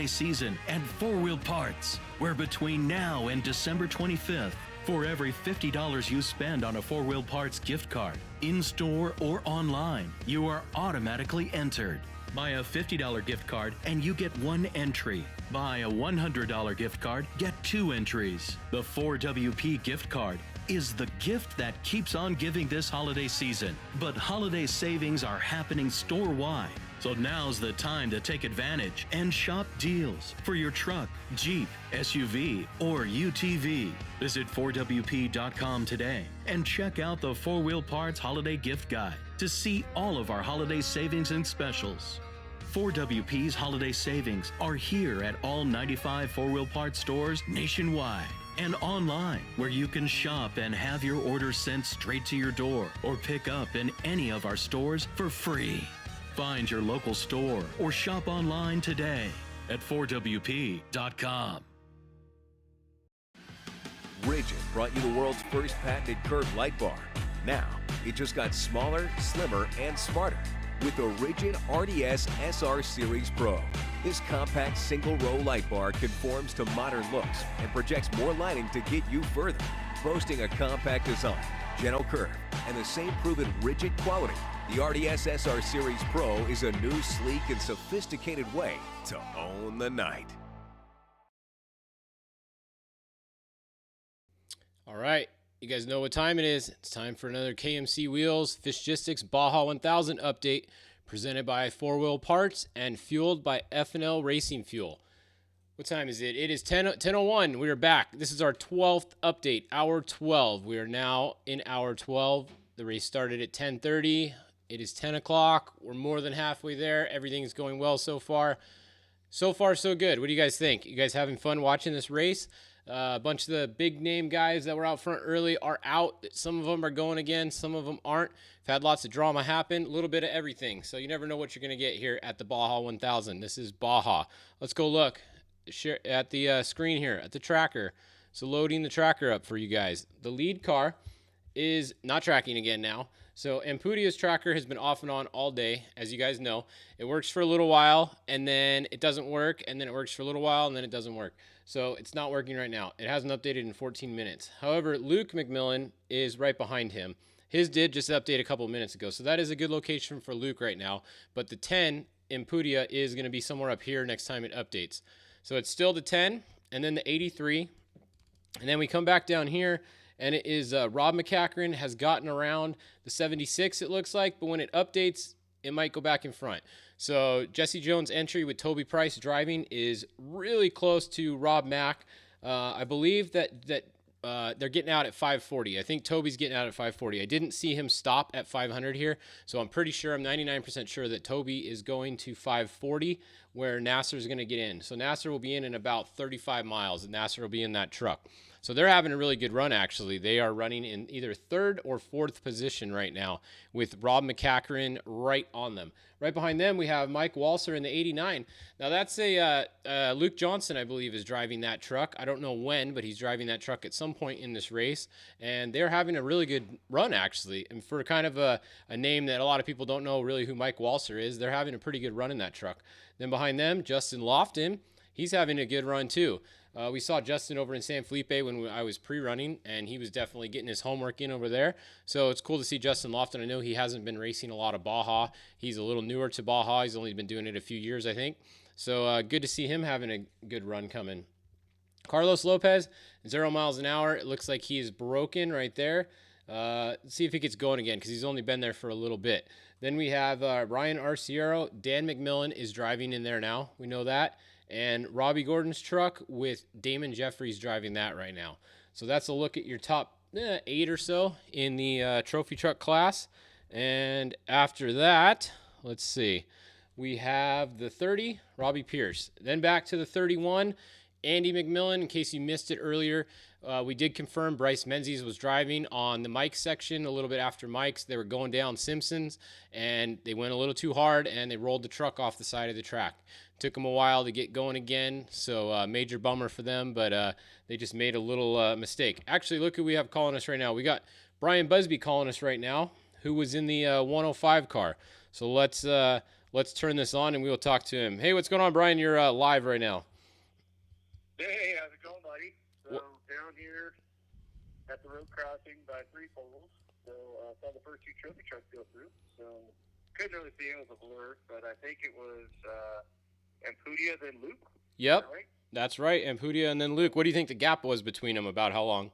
season at 4-Wheel Parts, where between now and December 25th, for every $50 you spend on a 4-Wheel Parts gift card, in-store or online, you are automatically entered. Buy a $50 gift card and you get 1 entry. Buy a $100 gift card, get 2 entries. The 4WP gift card is the gift that keeps on giving this holiday season. But holiday savings are happening store-wide. So now's the time to take advantage and shop deals for your truck, Jeep, SUV, or UTV. Visit 4WP.com today and check out the 4-Wheel Parts Holiday Gift Guide to see all of our holiday savings and specials. 4WP's holiday savings are here at all 95 4-Wheel Parts stores nationwide and online, where you can shop and have your order sent straight to your door or pick up in any of our stores for free. Find your local store or shop online today at 4WP.com. Rigid brought you the world's first patented curved light bar. Now, it just got smaller, slimmer, and smarter with the Rigid RDS SR Series Pro. This compact single-row light bar conforms to modern looks and projects more lighting to get you further. Boasting a compact design, gentle curve, and the same proven rigid quality, the RDS SR Series Pro is a new, sleek, and sophisticated way to own the night. All right, you guys know what time it is. It's time for another KMC Wheels Fishgistics Baja 1000 update, presented by 4-Wheel Parts and fueled by F&L Racing Fuel. What time is it? It is 10:01. We are back. This is our 12th update, hour 12. We are now in hour 12. The race started at 10:30. It is 10 o'clock. We're more than halfway there. Everything is going well so far. So far, so good. What do you guys think? You guys having fun watching this race? A bunch of the big name guys that were out front early are out. Some of them are going again. Some of them aren't. We've had lots of drama happen. A little bit of everything. So you never know what you're going to get here at the Baja 1000. This is Baja. Let's go look at the screen here at the tracker. So loading the tracker up for you guys. The lead car is not tracking again now. So Amputia's tracker has been off and on all day, as you guys know. It works for a little while, and then it doesn't work, and then it works for a little while, and then it doesn't work. So it's not working right now. It hasn't updated in 14 minutes. However, Luke McMillan is right behind him. His did just update a couple of minutes ago, so that is a good location for Luke right now. But the 10, Amputia, is going to be somewhere up here next time it updates. So it's still the 10, and then the 83, and then we come back down here, and it is Rob McCachran has gotten around the 76, it looks like, but when it updates, it might go back in front. So Jesse Jones' entry with Toby Price driving is really close to Rob Mack. I believe that they're getting out at 540. I think Toby's getting out at 540. I didn't see him stop at 500 here, so I'm pretty sure, I'm 99% sure that Toby is going to 540, where Nasser's going to get in. So Nasser will be in about 35 miles, and Nasser will be in that truck. So they're having a really good run, actually. They are running in either 3rd or 4th position right now with Rob McCachran right on them. Right behind them, we have Mike Walser in the 89. Now, that's Luke Johnson, I believe, is driving that truck. I don't know when, but he's driving that truck at some point in this race. And they're having a really good run, actually. And for kind of a name that a lot of people don't know really who Mike Walser is, they're having a pretty good run in that truck. Then behind them, Justin Lofton, he's having a good run, too. We saw Justin over in San Felipe when I was pre-running, and he was definitely getting his homework in over there. So it's cool to see Justin Lofton. I know he hasn't been racing a lot of Baja. He's a little newer to Baja. He's only been doing it a few years, I think. So good to see him having a good run coming. Carlos Lopez, 0 miles an hour. It looks like he is broken right there. Let's see if he gets going again, because he's only been there for a little bit. Then we have Ryan Arciero. Dan McMillan is driving in there now. We know that. And Robbie Gordon's truck with Damon Jeffries driving that right now. So that's a look at your top 8 or so in the trophy truck class. And after that, let's see. We have the 30, Robbie Pierce. Then back to the 31, Andy McMillan. In case you missed it earlier, we did confirm Bryce Menzies was driving on the Mike's section a little bit after Mike's. They were going down Simpsons, and they went a little too hard, and they rolled the truck off the side of the track. Took them a while to get going again, so major bummer for them, but they just made a little mistake. Actually, look who we have calling us right now. We got Brian Busby calling us right now, who was in the 105 car. So let's let's turn this on and we will talk to him. Hey, what's going on, Brian? You're live right now. Hey, how's it going, buddy? So down here at the road crossing by Three Poles, so saw the first two trophy trucks go through. So couldn't really see it, was a blur, but I think it was Ampudia then Luke. Yep, Is that right? That's right. Ampudia and then Luke. What do you think the gap was between them? About how long?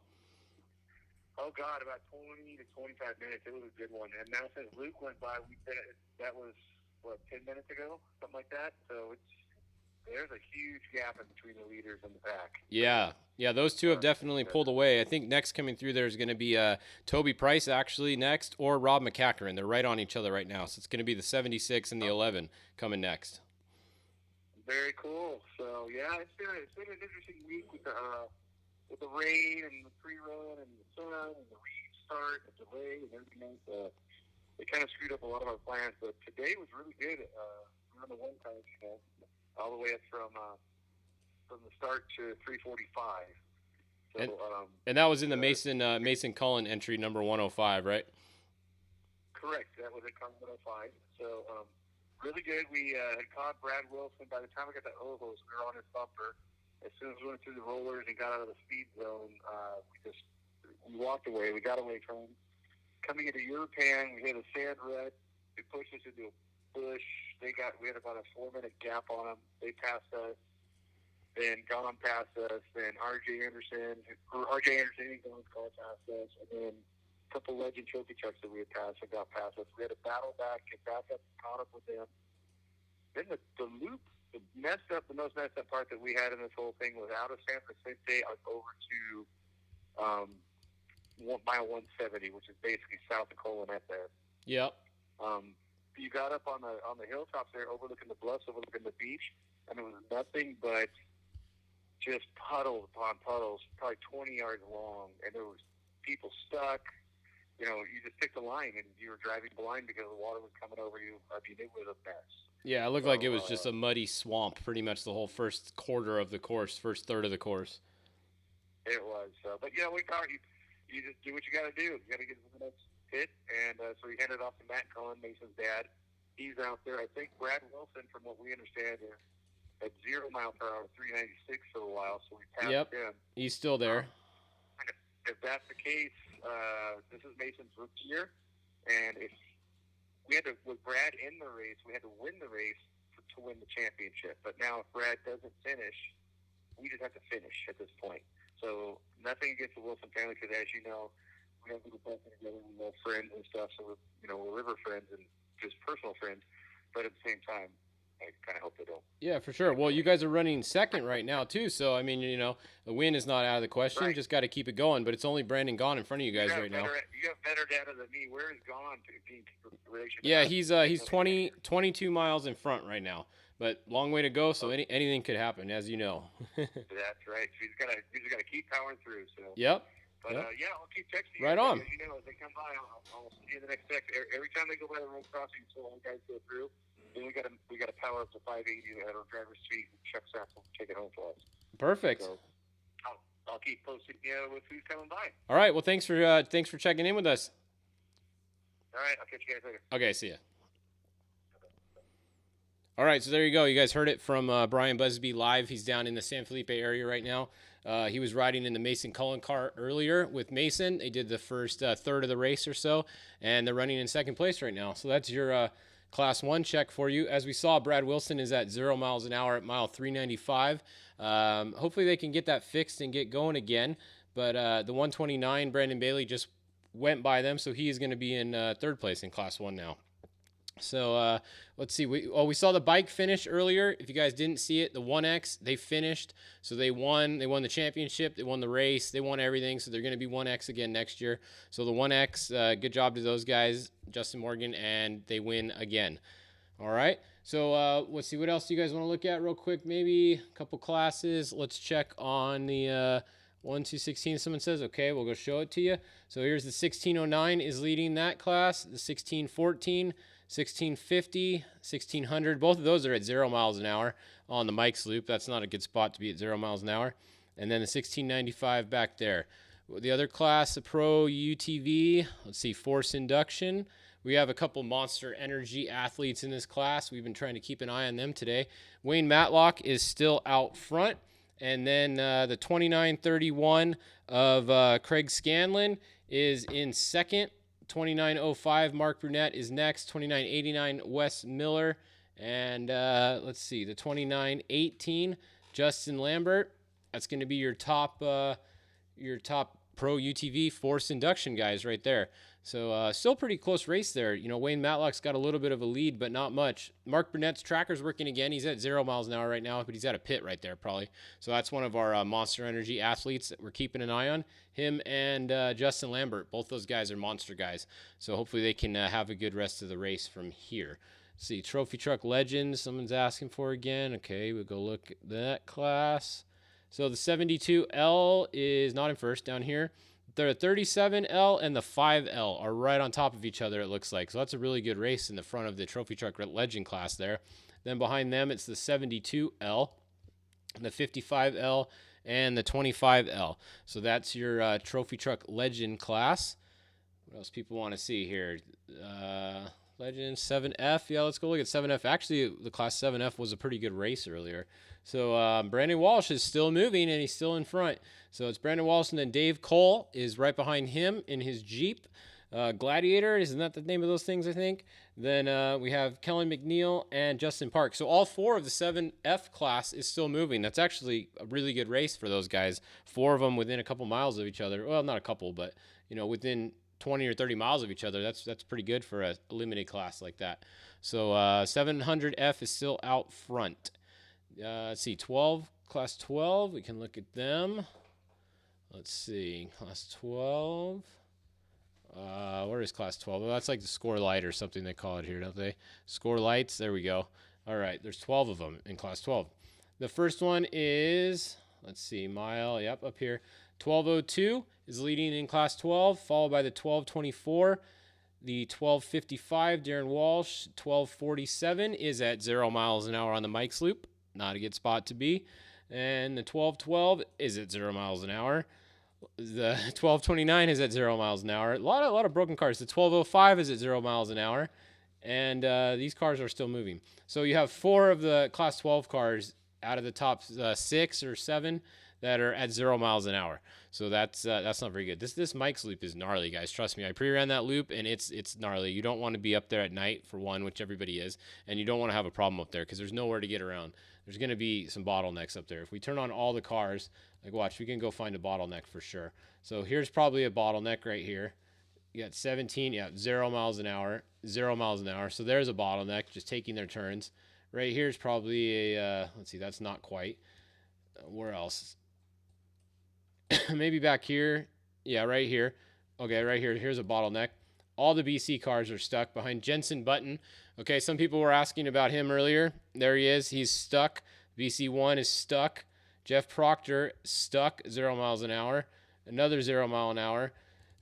Oh God, about 20 to 25 minutes. It was a good one. And now since Luke went by, that was what, 10 minutes ago, something like that. So there's a huge gap in between the leaders and the pack. Yeah, those two have definitely pulled away. I think next coming through there is going to be Toby Price actually next, or Rob McCackeren. They're right on each other right now, so it's going to be the 76 and the 11 coming next. Very cool. So yeah, it's been an interesting week with the rain and the pre-run and the sun and the restart and the delay and everything else. It kind of screwed up a lot of our plans, but today was really good. On the one time, all the way up from the start to 3:45. So, and that was in the Mason Cullen entry number 105, right? Correct. That was at Cullen 105. So really good. We had caught Brad Wilson. By the time we got to Ojos, we were on his bumper. As soon as we went through the rollers and got out of the speed zone, we walked away. We got away from him. Coming into Europan, we hit a sand rut. It pushed us into a bush. We had about a 4-minute gap on them. They passed us. Then Gone passed us. Then R.J. Anderson, he's going to call past us. And then a couple Legend trophy trucks that we had passed and got past us. We had to battle back, get back up, caught up with them. Then the loop, the most messed up part that we had in this whole thing was out of San Francisco over to mile 170, which is basically south of Colonet there. Yep. You got up on the hilltops there, overlooking the bluffs, overlooking the beach, and it was nothing but just puddles upon puddles, probably 20 yards long, and there was people stuck. You just picked a line, and you were driving blind because the water was coming over you. I mean, it was a mess. Yeah, it looked like it was just a muddy swamp pretty much the whole first quarter of the course, first third of the course. It was. But, we caught you. You just do what you got to do. You got to get to the next hit. And so we handed off to Matt Cullen, Mason's dad. He's out there. I think Brad Wilson, from what we understand, is at 0 mile per hour, 396 for a while. So we passed him. He's still there. If that's the case, this is Mason's rookie year. And if we had to, with Brad in the race, we had to win the race to win the championship. But now if Brad doesn't finish, we just have to finish at this point. So nothing against the Wilson family, because as you know, we have little bumping together, we love friends and stuff. So we're river friends and just personal friends. But at the same time, I kind of hope they don't. Yeah, for sure. Well, you guys are running second right now too. So I mean, the win is not out of the question. Right. Just got to keep it going. But it's only Brandon Gone in front of you guys right now. You have better data than me. Where is Gone to Yeah, he's 22 miles in front right now. But long way to go, so anything could happen, as you know. That's right. So he's got to keep powering through. So. Yep. But I'll keep texting you. Right on. As you know, as they come by, I'll see you in the next text. Every time they go by the road crossing, so all guys go through. Then we got to power up to 580 at our driver's seat and Chuck Sapp will take it home for us. Perfect. So I'll keep posting with who's coming by. All right. Well, thanks for checking in with us. All right. I'll catch you guys later. Okay. See ya. All right, so there you go. You guys heard it from Brian Busby live. He's down in the San Felipe area right now. He was riding in the Mason Cullen car earlier with Mason. They did the first third of the race or so, and they're running in second place right now. So that's your Class 1 check for you. As we saw, Brad Wilson is at 0 miles an hour at mile 395. Hopefully they can get that fixed and get going again. But the 129, Brandon Bailey just went by them, so he is going to be in third place in Class 1 now. So let's see. We saw the bike finish earlier. If you guys didn't see it, the 1X, they finished. So they won. They won the championship. They won the race. They won everything. So they're going to be 1X again next year. So the 1X, good job to those guys, Justin Morgan, and they win again. All right. So let's see. What else do you guys want to look at real quick? Maybe a couple classes. Let's check on the 1-2-16. Someone says, okay, we'll go show it to you. So here's the 1609 is leading that class. The 1614. 1650, 1600, both of those are at 0 miles an hour on the Mike's Loop. That's not a good spot to be at 0 miles an hour. And then the 1695 back there. The other class, the Pro UTV, let's see, Force Induction. we have a couple Monster Energy athletes in this class. We've been trying to keep an eye on them today. Wayne Matlock is still out front. And then the 29:31 of Craig Scanlon is in second. 29:05 Mark Brunette is next. 29:89 Wes Miller. And let's see, the 29:18 Justin Lambert. That's going to be your top pro UTV force induction guys right there. So still pretty close race there. You know, Wayne Matlock's got a little bit of a lead, but not much. Mark Burnett's tracker's working again. He's at 0 miles an hour right now, but he's at a pit right there probably. So that's one of our Monster Energy athletes that we're keeping an eye on. Him and Justin Lambert, both those guys are monster guys. So hopefully they can have a good rest of the race from here. Let's see, Trophy Truck Legends, someone's asking for again. Okay, we'll go look at that class. So the 72L is not in first down here. The 37L and the 5L are right on top of each other, it looks like. So that's a really good race in the front of the Trophy Truck Legend class there. Then behind them, it's the 72L, the 55L, and the 25L. So that's your Trophy Truck Legend class. What else people want to see here? Legend 7F. Yeah, let's go look at 7F. Actually, the class 7F was a pretty good race earlier. So Brandon Walsh is still moving, and he's still in front. So it's Brandon Walsh, and then Dave Cole is right behind him in his Jeep. Gladiator, isn't that the name of those things, I think? Then we have Kellen McNeil and Justin Park. So all four of the 7F class is still moving. That's actually a really good race for those guys. Four of them within a couple miles of each other. Well, not a couple, but, you know, within 20 or 30 miles of each other. That's pretty good for a limited class like that. So 700F is still out front. Let's see, class 12. We can look at them. Let's see, class 12. Where is class 12? Well, that's like the score light or something they call it here, don't they? Score lights. There we go. All right, there's 12 of them in class 12. The first one is, let's see, mile. Yep, up here. 12:02 is leading in class 12, followed by the 12:24. The 12:55, Darren Walsh. 12:47 is at 0 miles an hour on the Mike's Loop. Not a good spot to be. And the 12:12 is at 0 miles an hour. The 12:29 is at 0 miles an hour. A lot of broken cars. The 12:05 is at 0 miles an hour. And these cars are still moving. So you have four of the class 12 cars out of the top 6 or 7 that are at 0 miles an hour. So that's not very good. This Mike's Loop is gnarly, guys. Trust me. I pre-ran that loop, and it's gnarly. You don't want to be up there at night, for one, which everybody is, and you don't want to have a problem up there because there's nowhere to get around. There's going to be some bottlenecks up there. If we turn on all the cars, like watch, we can go find a bottleneck for sure. So here's probably a bottleneck right here. You got 17, 0 miles an hour, 0 miles an hour. So there's a bottleneck, just taking their turns. Right here's probably a, let's see, that's not quite. Where else? Maybe back here. Yeah, right here. Okay, right here. Here's a bottleneck. All the BC cars are stuck behind Jensen Button. Okay, some people were asking about him earlier. There he is. He's stuck. BC1 is stuck. Jeff Proctor, stuck, 0 miles an hour. Another 0 mile an hour.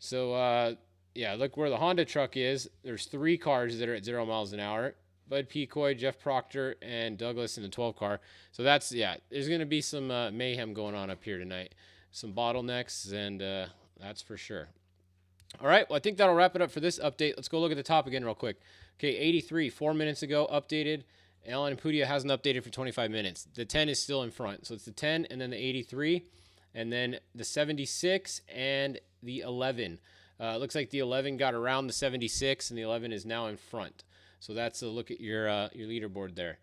So, yeah, look where the Honda truck is. There's 3 cars that are at 0 miles an hour. Bud Pecoy, Jeff Proctor, and Douglas in the 12 car. So that's, yeah, there's going to be some mayhem going on up here tonight. Some bottlenecks, and that's for sure. All right, well, I think that'll wrap it up for this update. Let's go look at the top again real quick. Okay, 83, 4 minutes ago, updated. Alan Pudia hasn't updated for 25 minutes. The 10 is still in front. So it's the 10 and then the 83, and then the 76 and the 11. Looks like the 11 got around the 76, and the 11 is now in front. So that's a look at your leaderboard there.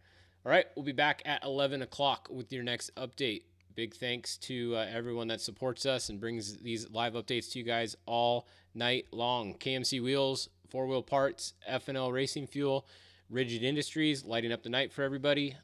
All right, we'll be back at 11 o'clock with your next update. Big thanks to everyone that supports us and brings these live updates to you guys all night long. KMC Wheels, 4-Wheel Parts, F&L Racing Fuel, Rigid Industries, lighting up the night for everybody.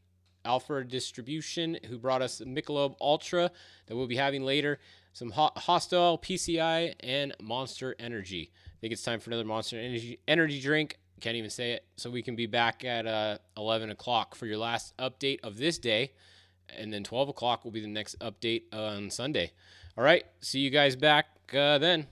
Alpha Distribution, who brought us the Michelob Ultra that we'll be having later. Some Hostile, PCI, and Monster Energy. I think it's time for another Monster Energy drink. Can't even say it. So we can be back at 11 o'clock for your last update of this day. And then 12 o'clock will be the next update on Sunday. All right. See you guys back then.